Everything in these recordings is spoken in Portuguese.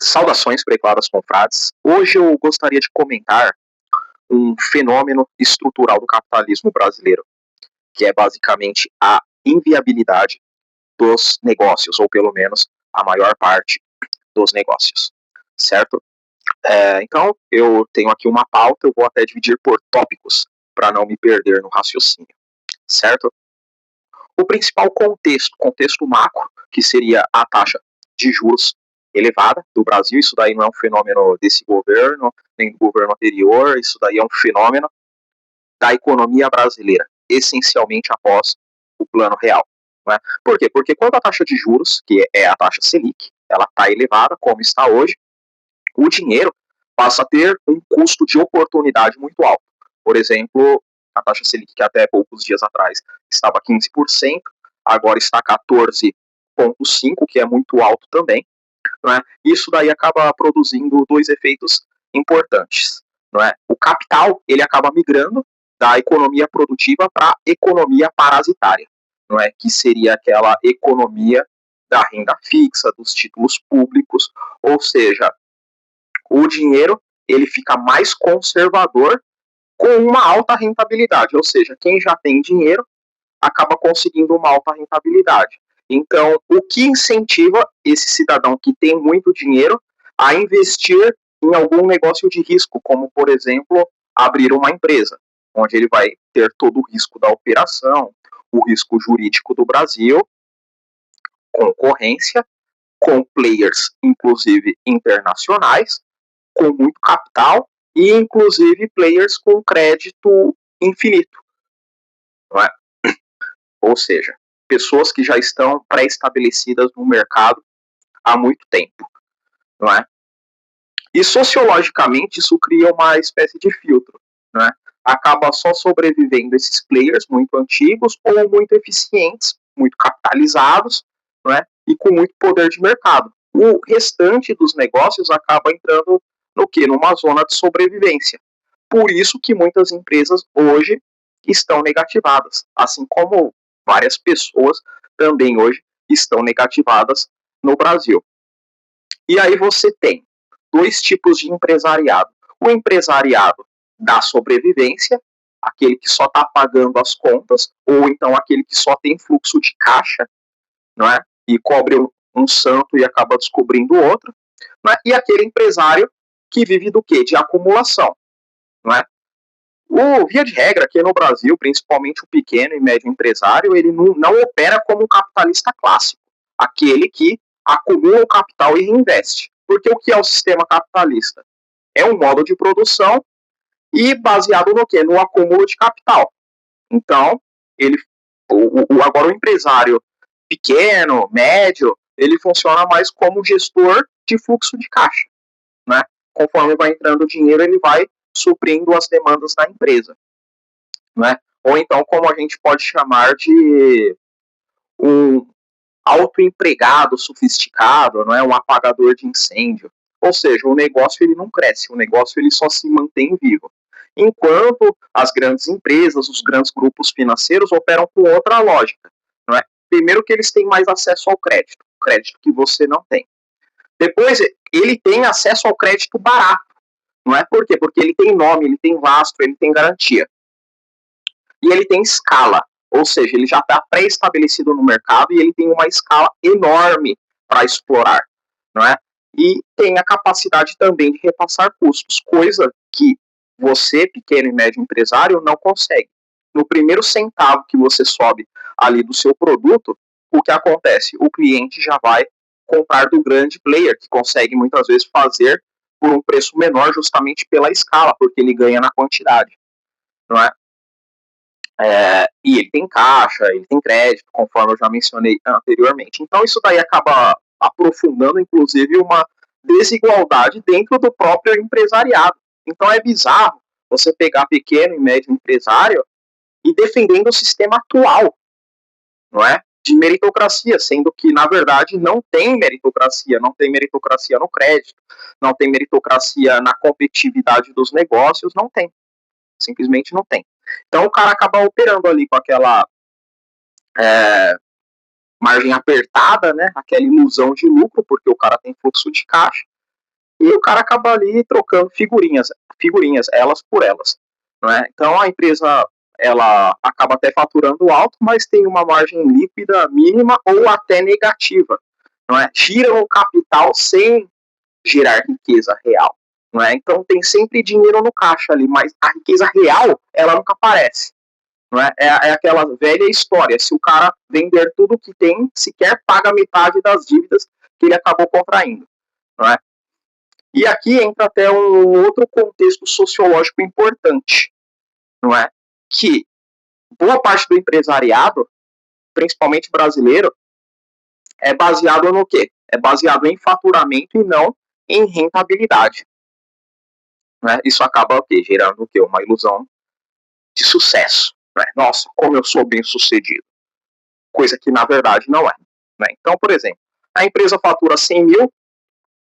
Saudações, preclaras confrades. Hoje eu gostaria de comentar um fenômeno estrutural do capitalismo brasileiro, que é basicamente a inviabilidade dos negócios, ou pelo menos a maior parte dos negócios, certo? Então, eu tenho aqui uma pauta, eu vou até dividir por tópicos, para não me perder no raciocínio, certo? O principal contexto macro, que seria a taxa de juros elevada do Brasil, isso daí não é um fenômeno desse governo, nem do governo anterior, isso daí é um fenômeno da economia brasileira, essencialmente após o Plano Real. Não é? Por quê? Porque quando a taxa de juros, que é a taxa Selic, ela está elevada, como está hoje, o dinheiro passa a ter um custo de oportunidade muito alto. Por exemplo, a taxa Selic, que até poucos dias atrás estava 15%, agora está 14,5%, que é muito alto também. Não é? Isso daí acaba produzindo dois efeitos importantes. Não é? O capital ele acaba migrando da economia produtiva para a economia parasitária, não é? Que seria aquela economia da renda fixa, dos títulos públicos, ou seja, o dinheiro ele fica mais conservador com uma alta rentabilidade, ou seja, quem já tem dinheiro acaba conseguindo uma alta rentabilidade. Então, o que incentiva esse cidadão que tem muito dinheiro a investir em algum negócio de risco, como, por exemplo, abrir uma empresa, onde ele vai ter todo o risco da operação, o risco jurídico do Brasil, concorrência, com players, inclusive internacionais, com muito capital e, inclusive, players com crédito infinito, não é? Ou seja, pessoas que já estão pré-estabelecidas no mercado há muito tempo, não é? E sociologicamente isso cria uma espécie de filtro, não é? Acaba só sobrevivendo esses players muito antigos ou muito eficientes, muito capitalizados, não é? E com muito poder de mercado. O restante dos negócios acaba entrando no quê? Numa zona de sobrevivência. Por isso que muitas empresas hoje estão negativadas, assim como várias pessoas também hoje estão negativadas no Brasil. E aí você tem dois tipos de empresariado. O empresariado da sobrevivência, aquele que só está pagando as contas, ou então aquele que só tem fluxo de caixa, não é? E cobre um santo e acaba descobrindo outro. Não é? E aquele empresário que vive do quê? De acumulação, não é? O via de regra aqui no Brasil, principalmente o pequeno e médio empresário, ele não opera como um capitalista clássico, aquele que acumula o capital e reinveste. Porque o que é o sistema capitalista? É um modo de produção e baseado no quê? No acúmulo de capital. Então, agora o empresário pequeno, médio, ele funciona mais como gestor de fluxo de caixa, né? Conforme vai entrando dinheiro, ele vai suprindo as demandas da empresa, né? Ou então, como a gente pode chamar de um autoempregado sofisticado, não é? Um apagador de incêndio. Ou seja, o negócio ele não cresce, o negócio ele só se mantém vivo. Enquanto as grandes empresas, os grandes grupos financeiros operam com outra lógica, não é? Primeiro que eles têm mais acesso ao crédito que você não tem. Depois, ele tem acesso ao crédito barato, não é? Por quê? Porque ele tem nome, ele tem lastro, ele tem garantia. E ele tem escala, ou seja, ele já está pré-estabelecido no mercado e ele tem uma escala enorme para explorar, não é? E tem a capacidade também de repassar custos, coisa que você, pequeno e médio empresário, não consegue. No primeiro centavo que você sobe ali do seu produto, o que acontece? O cliente já vai comprar do grande player, que consegue muitas vezes fazer por um preço menor justamente pela escala, porque ele ganha na quantidade, não é? E ele tem caixa, ele tem crédito, conforme eu já mencionei anteriormente. Então isso daí acaba aprofundando, inclusive, uma desigualdade dentro do próprio empresariado. Então é bizarro você pegar pequeno e médio empresário e defendendo o sistema atual, não é? De meritocracia, sendo que, na verdade, não tem meritocracia no crédito, não tem meritocracia na competitividade dos negócios, não tem. Simplesmente não tem. Então o cara acaba operando ali com aquela margem apertada, né? Aquela ilusão de lucro, porque o cara tem fluxo de caixa, e o cara acaba ali trocando figurinhas, elas por elas, não é? Então a empresa ela acaba até faturando alto, mas tem uma margem líquida mínima ou até negativa, não é? Gira o capital sem gerar riqueza real, não é? Então tem sempre dinheiro no caixa ali, mas a riqueza real ela nunca aparece. Não é? É aquela velha história, se o cara vender tudo que tem, sequer paga metade das dívidas que ele acabou contraindo, não é? E aqui entra até um outro contexto sociológico importante, não é? Que boa parte do empresariado, principalmente brasileiro, é baseado no quê? É baseado em faturamento e não em rentabilidade. Né? Isso acaba o quê? Gerando o quê? Uma ilusão de sucesso. Né? Nossa, como eu sou bem sucedido. Coisa que na verdade não é. Né? Então, por exemplo, a empresa fatura 100 mil,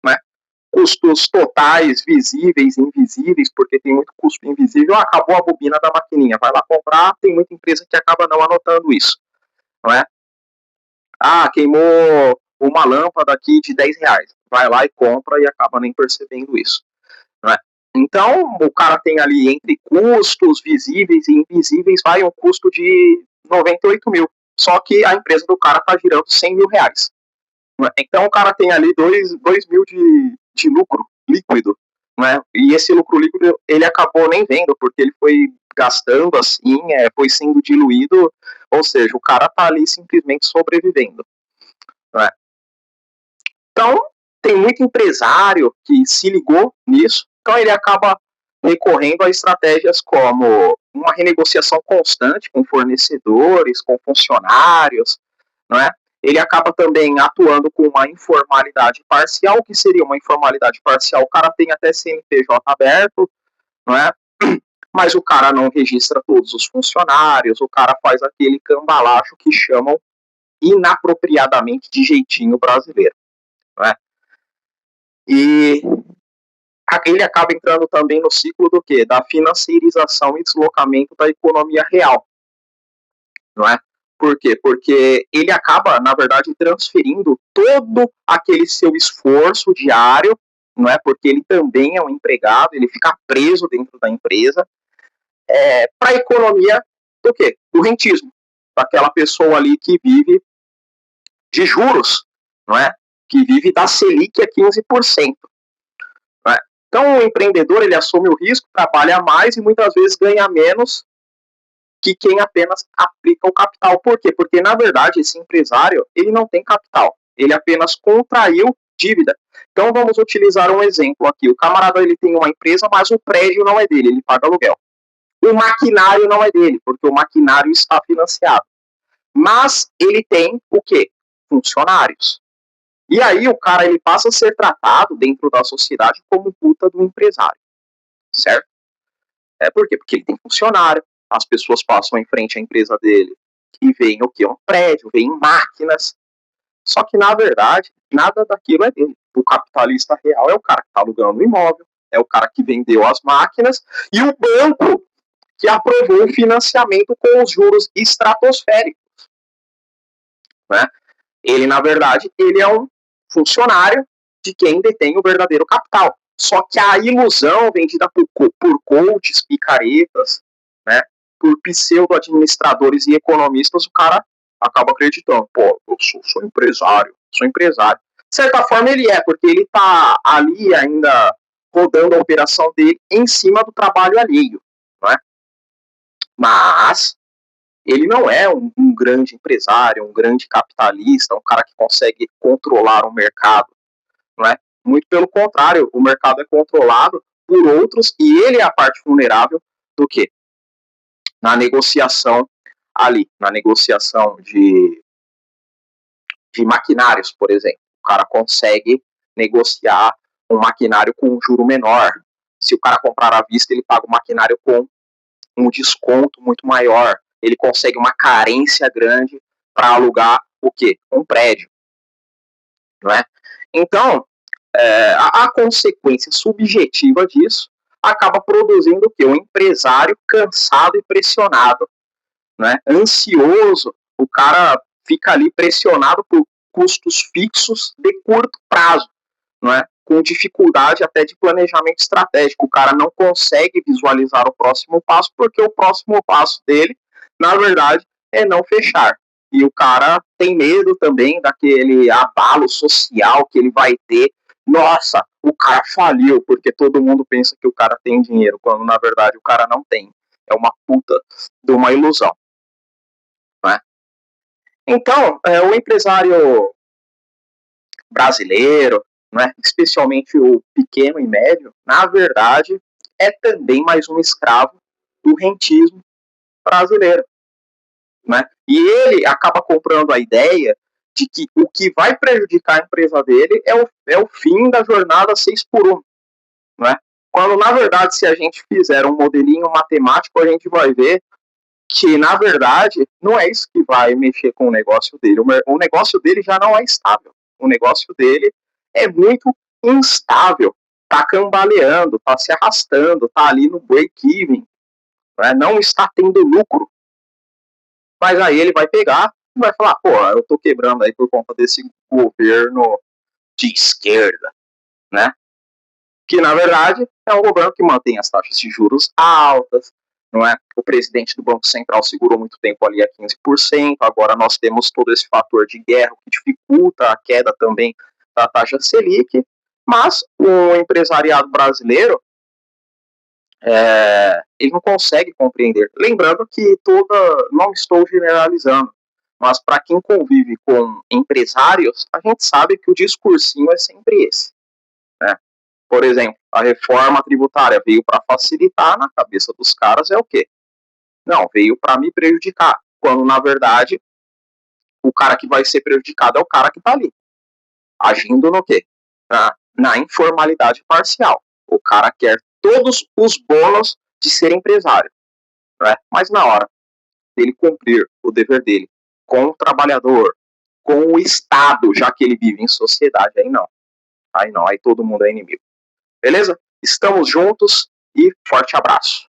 né? Custos totais, visíveis, invisíveis, porque tem muito custo invisível. Acabou a bobina da maquininha, vai lá comprar, tem muita empresa que acaba não anotando isso. Não é? Ah, queimou uma lâmpada aqui de 10 reais. Vai lá e compra e acaba nem percebendo isso. Não é? Então, o cara tem ali entre custos visíveis e invisíveis, vai um custo de 98 mil. Só que a empresa do cara está girando 100 mil reais. Então, o cara tem ali 2 mil de lucro líquido. Né? E esse lucro líquido ele acabou nem vendo, porque ele foi gastando assim, foi sendo diluído, ou seja, o cara tá ali simplesmente sobrevivendo. Né? Então, tem muito empresário que se ligou nisso, então ele acaba recorrendo a estratégias como uma renegociação constante com fornecedores, com funcionários, não é? Ele acaba também atuando com uma informalidade parcial. O que seria uma informalidade parcial? O cara tem até CNPJ aberto, não é? Mas o cara não registra todos os funcionários, o cara faz aquele cambalacho que chamam inapropriadamente de jeitinho brasileiro, não é? E ele acaba entrando também no ciclo do quê? Da financeirização e deslocamento da economia real, não é? Por quê? Porque ele acaba, na verdade, transferindo todo aquele seu esforço diário, não é? Porque ele também é um empregado, ele fica preso dentro da empresa, para a economia do quê? Do rentismo, daquela pessoa ali que vive de juros, não é? Que vive da Selic a 15%. Não é? Então, o empreendedor, ele assume o risco, trabalha mais e muitas vezes ganha menos que quem apenas aplica o capital. Por quê? Porque, na verdade, esse empresário, ele não tem capital. Ele apenas contraiu dívida. Então, vamos utilizar um exemplo aqui. O camarada, ele tem uma empresa, mas o prédio não é dele, ele paga aluguel. O maquinário não é dele, porque o maquinário está financiado. Mas ele tem o quê? Funcionários. E aí o cara, ele passa a ser tratado dentro da sociedade como puta do empresário. Certo? Por quê? Porque ele tem funcionário, as pessoas passam em frente à empresa dele e veem o que? Um prédio, veem máquinas. Só que, na verdade, nada daquilo é dele. O capitalista real é o cara que está alugando o imóvel, é o cara que vendeu as máquinas e o banco que aprovou o financiamento com os juros estratosféricos. Né? Ele, na verdade, ele é um funcionário de quem detém o verdadeiro capital. Só que a ilusão vendida por coaches, picaretas, né, por pseudo-administradores e economistas, o cara acaba acreditando. Pô, eu sou empresário, sou empresário. De certa forma ele é, porque ele está ali ainda rodando a operação dele em cima do trabalho alheio. Não é? Mas ele não é um grande empresário, um grande capitalista, um cara que consegue controlar o mercado. Não é? Muito pelo contrário, o mercado é controlado por outros e ele é a parte vulnerável do que? Na negociação ali, na negociação de maquinários, por exemplo. O cara consegue negociar um maquinário com um juro menor. Se o cara comprar à vista, ele paga o maquinário com um desconto muito maior. Ele consegue uma carência grande para alugar o quê? Um prédio. Não é? Então, a consequência subjetiva disso acaba produzindo o quê? Um empresário cansado e pressionado, né? Ansioso, o cara fica ali pressionado por custos fixos de curto prazo, não é? Com dificuldade até de planejamento estratégico. O cara não consegue visualizar o próximo passo, porque o próximo passo dele, na verdade, é não fechar. E o cara tem medo também daquele abalo social que ele vai ter. Nossa, o cara faliu, porque todo mundo pensa que o cara tem dinheiro, quando na verdade o cara não tem. É uma puta de uma ilusão. Né? Então, o empresário brasileiro, né, especialmente o pequeno e médio, na verdade, é também mais um escravo do rentismo brasileiro. Né? E ele acaba comprando a ideia de que o que vai prejudicar a empresa dele é o fim da jornada 6x1. Né? Quando, na verdade, se a gente fizer um modelinho matemático, a gente vai ver que, na verdade, não é isso que vai mexer com o negócio dele. O negócio dele já não é estável. O negócio dele é muito instável. Está cambaleando, está se arrastando, está ali no break-even, né? Não está tendo lucro. Mas aí ele vai pegar e vai falar, pô, eu tô quebrando aí por conta desse governo de esquerda, né? Que, na verdade, é um governo que mantém as taxas de juros altas, não é? O presidente do Banco Central segurou muito tempo ali a 15%, agora nós temos todo esse fator de guerra que dificulta a queda também da taxa Selic, mas o empresariado brasileiro, ele não consegue compreender. Lembrando que não estou generalizando, mas para quem convive com empresários, a gente sabe que o discursinho é sempre esse, né? Por exemplo, a reforma tributária veio para facilitar, na cabeça dos caras é o quê? Não, veio para me prejudicar, quando na verdade o cara que vai ser prejudicado é o cara que está ali, agindo no quê? Na informalidade parcial. O cara quer todos os bônus de ser empresário, né? Mas na hora dele cumprir o dever dele com o trabalhador, com o Estado, já que ele vive em sociedade, aí não, aí todo mundo é inimigo. Beleza? Estamos juntos e forte abraço.